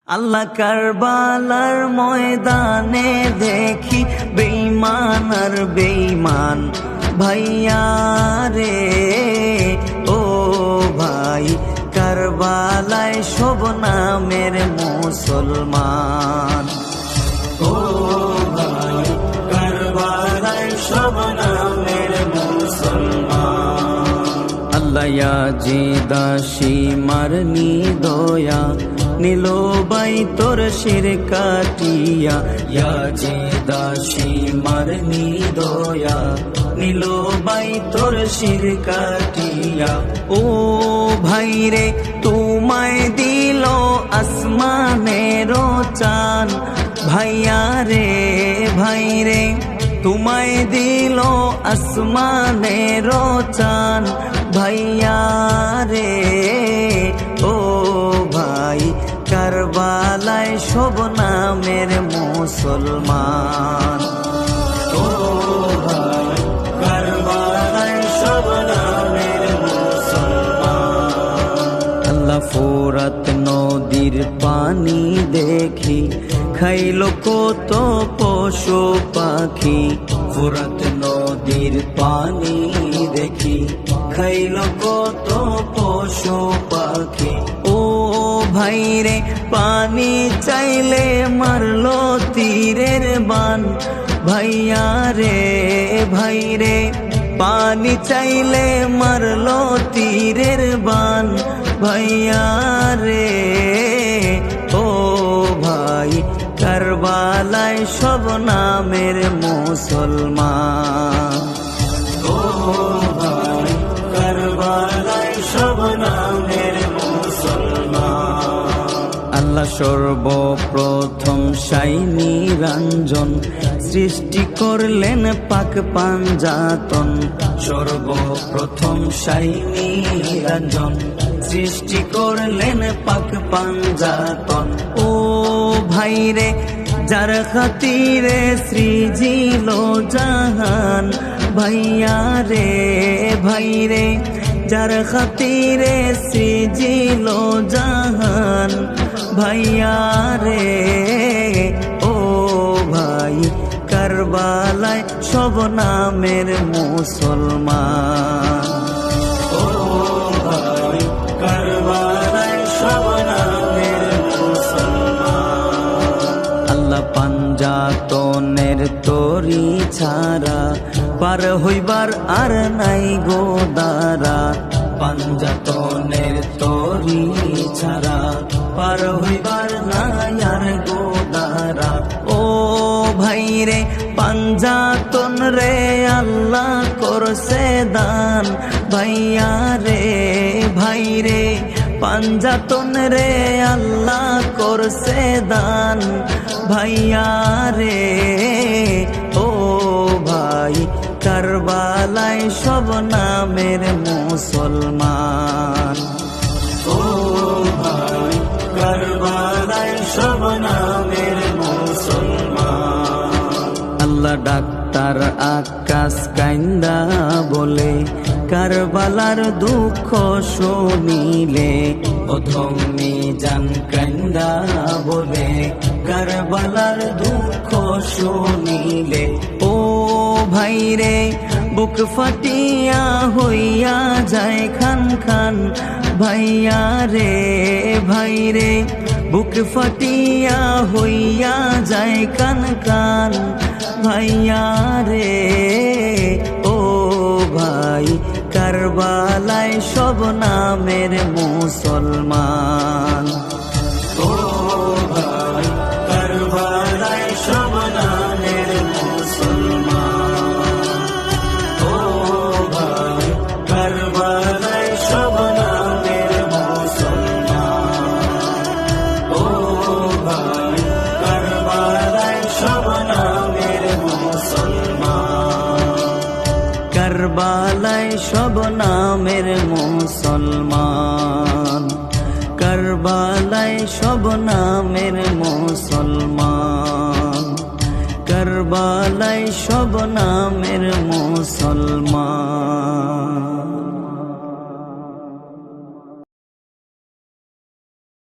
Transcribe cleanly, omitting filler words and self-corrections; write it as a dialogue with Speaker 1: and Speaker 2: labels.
Speaker 1: আল্লাহ কারবালার ময়দানে দেখি বেঈমান আর বেঈমান ভাইয়া রে, ও ভাই কারবালায় সব নামের মুসলমান, ও ভাই কারবালায় সব নামের মুসলমান। আল্লাহ ইয়াজিদাসী মারনি দয়া নীলো বাই তোর শির কাটিয়া, ইয়াজিদাসী মারনি দয়া নীলো বাই তোর শির কাটিয়া। ও ভাই রে তোমায় দিল আসমানেরও চান, ভাইয়া রে ভাই রে তোমায় দিল আসমানেরও চান, ভাইয়া রে ও ভাই কারবালায় সব নামের মুসলমান, ও ভাই কারবালায় সব নামের মুসলমান। আল্লাহ ফোরাত নদীর পানি দেখি খাইল কত পশু পাখি, ফোরাত নদীর পানি দেখি খাইল কত পশু পাখি। ও ভাই রে পানি চাইলে মারলো তীরের বান, ভাইয়া রে ভাই রে পানি চাইলে মারলো তীরের বান, ভাইয়া রে ও ভাই কারবালায় সব নামের মুসলমান, ও ভাই কারবালায় সব নামের মুসলমান। আল্লাহ সর্বপ্রথম শাইনি রঞ্জন সৃষ্টি করলেন পাক পাঞ্জাতন, সর্বপ্রথম শাইনি রঞ্জন সৃষ্টি করলেন পাক পাঞ্জাতন। ও ভাই রে যার খাতিরে সৃজিল জাহান, ভাইয়া রে ভাই রে যার খাতিরে সৃজিল জাহান, ভাইয়া রে ও ভাই কারবালায় সব নামের মুসলমান, ও ভাই কারবালায় সব নামের মুসলমান। আল্লাহ পাঞ্জাতনের তরি ছাড়া পার হইবার আর নাই গো দ্বারা, পাঞ্জাতনের তরি ছাড়া পার হইবার নাই আর গো দ্বারা। ও ভাই রে পাঞ্জাতন রে আল্লাহ করছে দান, ভাইয়া রে ভাই রে পাঞ্জাতন রে আল্লাহ করছে দান, ভাইয়া রে ও ভাই কারবালায় সব নামের মুসলমান, ও ভাই কারবালায় সব নামের মুসলমান। আল্লাহ ডাক্তার আকাশ কাইন্দা বলে কারবালার দুঃখ শুনিলে, প্রথম মিজান কাইন্দা বলে কারবালার দুঃখ শুনিলে। ও ভাই রে বুক ফাটিয়া হইয়া যায় খান খান, ভাইয়া রে ভাই রে বুক ফাটিয়া হইয়া যায় কান কান, ভাইয়া রে ও ভাই কারবালায় সব নামের মুসলমান, ও ভাই কারবালায় সব নামের মুসলমান, ও ভাই কারবালায় সব নামের মুসলমান, ও ভাই কারবালায় সব নামের মুসলমান, কারবালায় সব নামের মুসলমান, কারবালায় সব নামের মুসলমান, কারবালায় সব নামের মুসলমান।